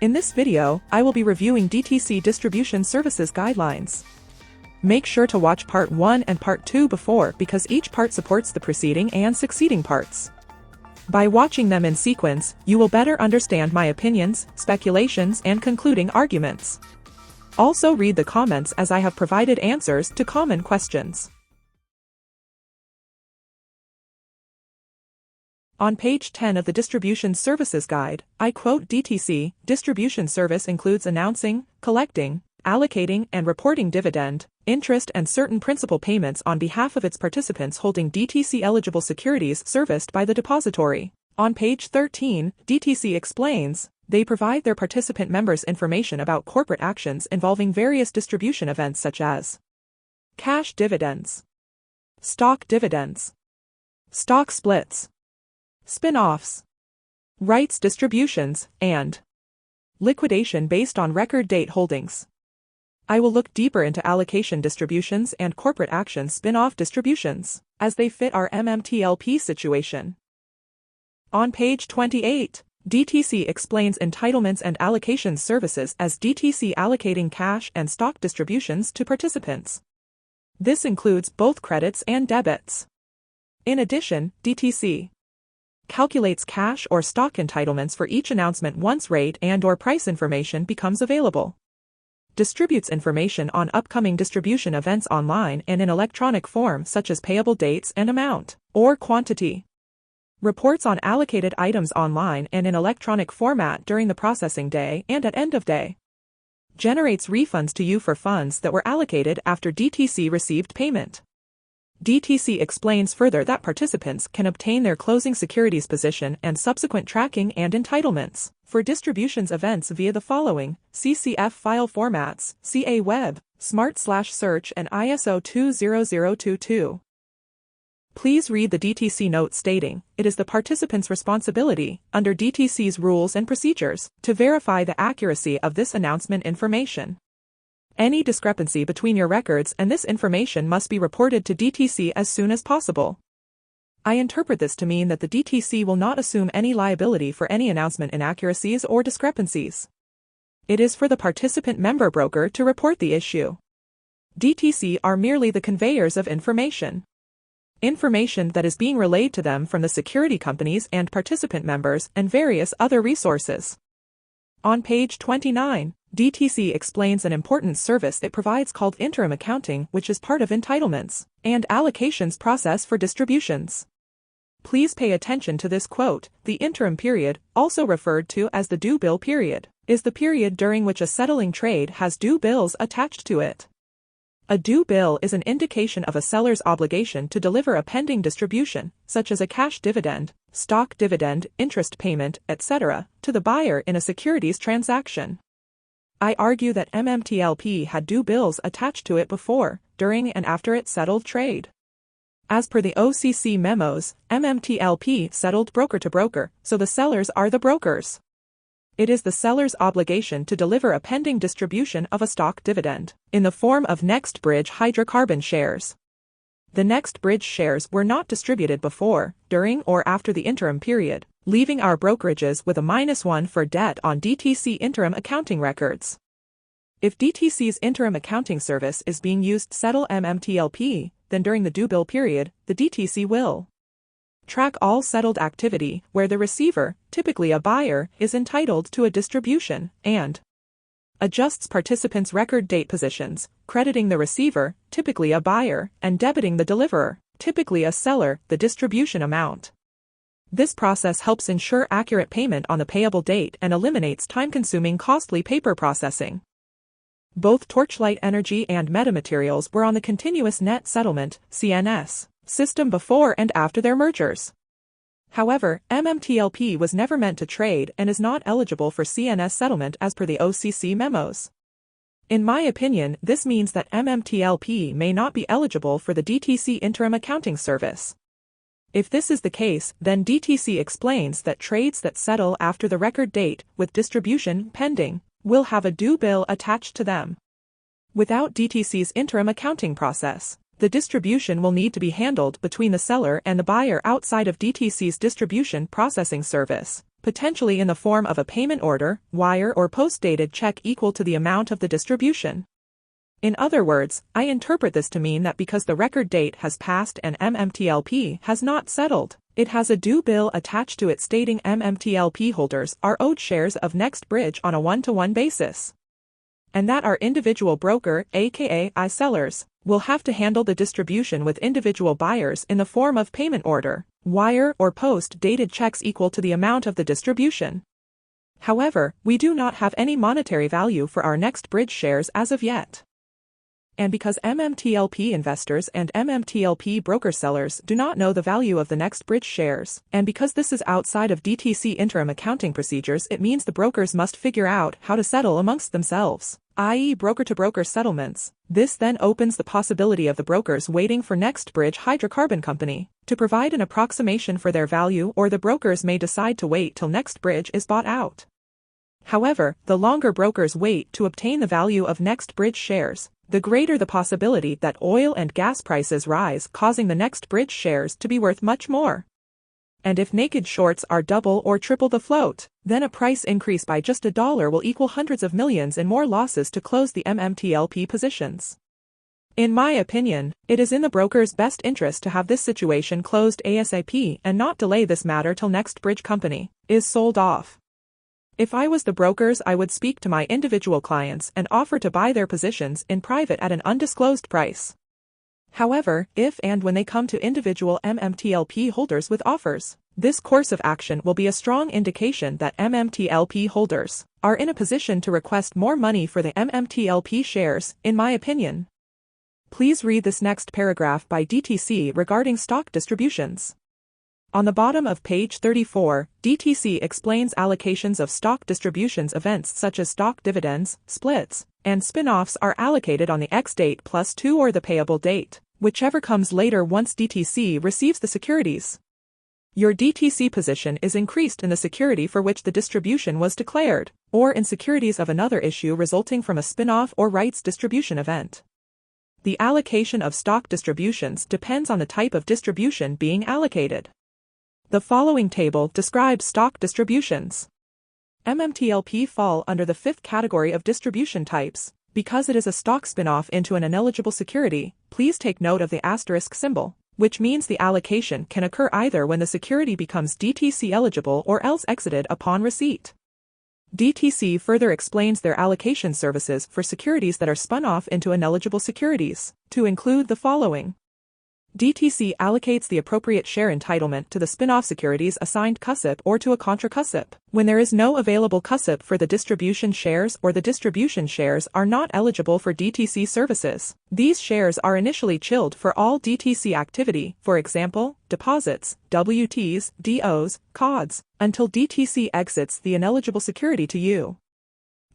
In this video, I will be reviewing DTC Distribution Services Guidelines. Make sure to watch Part 1 and Part 2 before because each part supports the preceding and succeeding parts. By watching them in sequence, you will better understand my opinions, speculations, and concluding arguments. Also read the comments as I have provided answers to common questions. On page 10 of the Distribution Services Guide, I quote DTC, distribution service includes announcing, collecting, allocating and reporting dividend, interest and certain principal payments on behalf of its participants holding DTC-eligible securities serviced by the depository. On page 13, DTC explains, they provide their participant members information about corporate actions involving various distribution events such as cash dividends, stock dividends, stock splits, spin-offs, rights distributions, and liquidation based on record date holdings. I will look deeper into allocation distributions and corporate action spin-off distributions, as they fit our MMTLP situation. On page 28, DTC explains entitlements and allocation services as DTC allocating cash and stock distributions to participants. This includes both credits and debits. In addition, DTC calculates cash or stock entitlements for each announcement once rate and/or price information becomes available. Distributes information on upcoming distribution events online and in electronic form such as payable dates and amount, or quantity. Reports on allocated items online and in electronic format during the processing day and at end of day. Generates refunds to you for funds that were allocated after DTC received payment. DTC explains further that participants can obtain their closing securities position and subsequent tracking and entitlements for distributions events via the following CCF file formats, CA Web, Smart/Search and ISO 20022. Please read the DTC note stating, it is the participant's responsibility, under DTC's rules and procedures, to verify the accuracy of this announcement information. Any discrepancy between your records and this information must be reported to DTC as soon as possible. I interpret this to mean that the DTC will not assume any liability for any announcement inaccuracies or discrepancies. It is for the participant member broker to report the issue. DTC are merely the conveyors of information. Information that is being relayed to them from the security companies and participant members and various other resources. On page 29, DTC explains an important service it provides called Interim accounting, which is part of entitlements and allocations process for distributions. Please pay attention to this quote. The interim period, also referred to as the due bill period, is the period during which a settling trade has due bills attached to it. A due bill is an indication of a seller's obligation to deliver a pending distribution, such as a cash dividend, stock dividend, interest payment, etc., to the buyer in a securities transaction. I argue that MMTLP had due bills attached to it before, during and after it settled trade. As per the OCC memos, MMTLP settled broker to broker, so the sellers are the brokers. It is the seller's obligation to deliver a pending distribution of a stock dividend, in the form of Next Bridge hydrocarbon shares. The Next Bridge shares were not distributed before, during or after the interim period, leaving our brokerages with a -1 for debt on DTC interim accounting records. If DTC's interim accounting service is being used to settle MMTLP, then during the due bill period, the DTC will track all settled activity where the receiver, typically a buyer, is entitled to a distribution, and adjusts participants' record date positions, crediting the receiver, typically a buyer, and debiting the deliverer, typically a seller, the distribution amount. This process helps ensure accurate payment on the payable date and eliminates time-consuming costly paper processing. Both Torchlight Energy and Metamaterials were on the Continuous Net Settlement (CNS) system before and after their mergers. However, MMTLP was never meant to trade and is not eligible for CNS settlement as per the OCC memos. In my opinion, this means that MMTLP may not be eligible for the DTC interim accounting service. If this is the case, then DTC explains that trades that settle after the record date, with distribution pending, will have a due bill attached to them. Without DTC's interim accounting process, the distribution will need to be handled between the seller and the buyer outside of DTC's distribution processing service, potentially in the form of a payment order, wire or post-dated check equal to the amount of the distribution. In other words, I interpret this to mean that because the record date has passed and MMTLP has not settled, it has a due bill attached to it stating MMTLP holders are owed shares of Next Bridge on a one-to-one basis. And that our individual broker, aka I sellers, will have to handle the distribution with individual buyers in the form of payment order, wire or post-dated checks equal to the amount of the distribution. However, we do not have any monetary value for our Next Bridge shares as of yet. And because MMTLP investors and MMTLP broker sellers do not know the value of the Next Bridge shares, and because this is outside of DTC interim accounting procedures, it means the brokers must figure out how to settle amongst themselves, i.e. broker-to-broker settlements. This then opens the possibility of the brokers waiting for Next Bridge Hydrocarbon Company to provide an approximation for their value, or the brokers may decide to wait till Next Bridge is bought out. However, the longer brokers wait to obtain the value of Next Bridge shares, the greater the possibility that oil and gas prices rise, causing the Next Bridge shares to be worth much more. And if naked shorts are double or triple the float, then a price increase by just $1 will equal hundreds of millions in more losses to close the MMTLP positions. In my opinion, it is in the broker's best interest to have this situation closed ASAP and not delay this matter till Next Bridge Company is sold off. If I was the brokers, I would speak to my individual clients and offer to buy their positions in private at an undisclosed price. However, if and when they come to individual MMTLP holders with offers, this course of action will be a strong indication that MMTLP holders are in a position to request more money for the MMTLP shares, in my opinion. Please read this next paragraph by DTC regarding stock distributions. On the bottom of page 34, DTC explains allocations of stock distributions. Events such as stock dividends, splits, and spin-offs are allocated on the X-date plus 2 or the payable date, whichever comes later once DTC receives the securities. Your DTC position is increased in the security for which the distribution was declared, or in securities of another issue resulting from a spin-off or rights distribution event. The allocation of stock distributions depends on the type of distribution being allocated. The following table describes stock distributions. MMTLP fall under the fifth category of distribution types. Because it is a stock spin-off into an ineligible security, please take note of the asterisk symbol, which means the allocation can occur either when the security becomes DTC eligible or else exited upon receipt. DTC further explains their allocation services for securities that are spun off into ineligible securities, to include the following. DTC allocates the appropriate share entitlement to the spin-off securities assigned CUSIP or to a contra-CUSIP. When there is no available CUSIP for the distribution shares or the distribution shares are not eligible for DTC services, these shares are initially chilled for all DTC activity, for example, deposits, WTs, DOs, CODs, until DTC exits the ineligible security to you.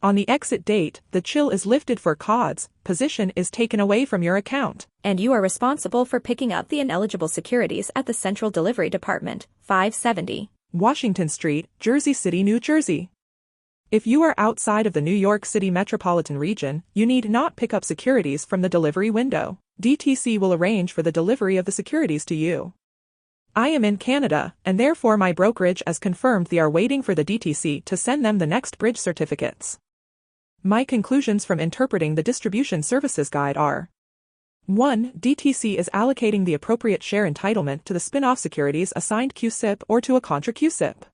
On the exit date, the chill is lifted for CODs, position is taken away from your account, and you are responsible for picking up the ineligible securities at the Central Delivery Department, 570 Washington Street, Jersey City, New Jersey. If you are outside of the New York City metropolitan region, you need not pick up securities from the delivery window. DTC will arrange for the delivery of the securities to you. I am in Canada, and therefore my brokerage has confirmed they are waiting for the DTC to send them the Next Bridge certificates. My conclusions from interpreting the Distribution Services Guide are: 1. DTC is allocating the appropriate share entitlement to the spin-off securities assigned CUSIP or to a contra-CUSIP.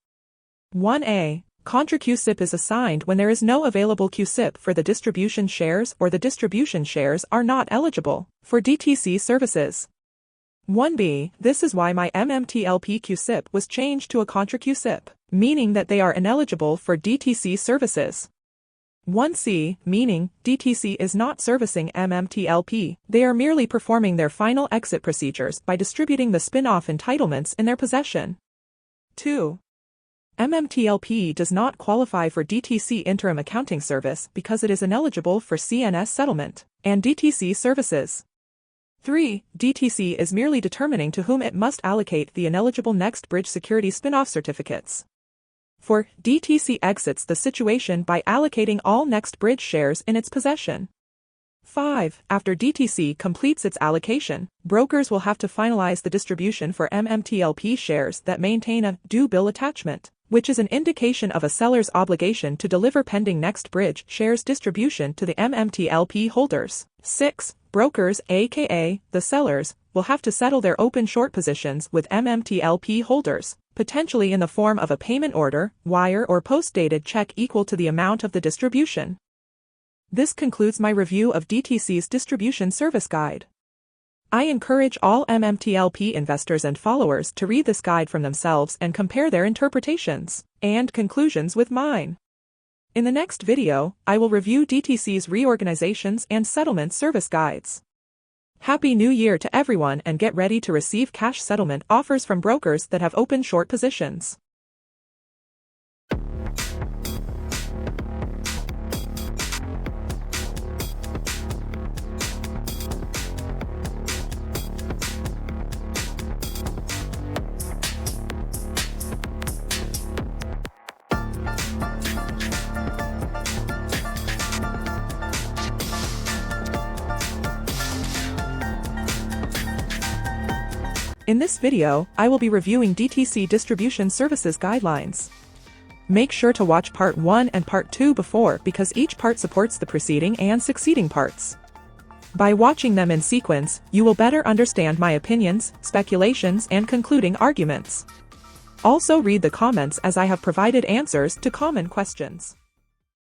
1A. Contra-CUSIP is assigned when there is no available CUSIP for the distribution shares or the distribution shares are not eligible for DTC services. 1B. This is why my MMTLP Cusip was changed to a contra-CUSIP, meaning that they are ineligible for DTC services. 1C, meaning DTC is not servicing MMTLP, they are merely performing their final exit procedures by distributing the spin-off entitlements in their possession. 2. MMTLP does not qualify for DTC interim accounting service because it is ineligible for CNS settlement and DTC services. 3. DTC is merely determining to whom it must allocate the ineligible Next Bridge Security Spinoff certificates. 4. DTC exits the situation by allocating all Next Bridge shares in its possession. 5. After DTC completes its allocation, brokers will have to finalize the distribution for MMTLP shares that maintain a due bill attachment, which is an indication of a seller's obligation to deliver pending Next Bridge shares distribution to the MMTLP holders. 6. Brokers, aka the sellers, will have to settle their open short positions with MMTLP holders, potentially in the form of a payment order, wire or post-dated check equal to the amount of the distribution. This concludes my review of DTC's Distribution Service Guide. I encourage all MMTLP investors and followers to read this guide for themselves and compare their interpretations and conclusions with mine. In the next video, I will review DTC's Reorganizations and Settlement Service Guides. Happy New Year to everyone, and get ready to receive cash settlement offers from brokers that have open short positions. In this video, I will be reviewing DTC Distribution Services Guidelines. Make sure to watch Part 1 and Part 2 before, because each part supports the preceding and succeeding parts. By watching them in sequence, you will better understand my opinions, speculations, and concluding arguments. Also read the comments, as I have provided answers to common questions.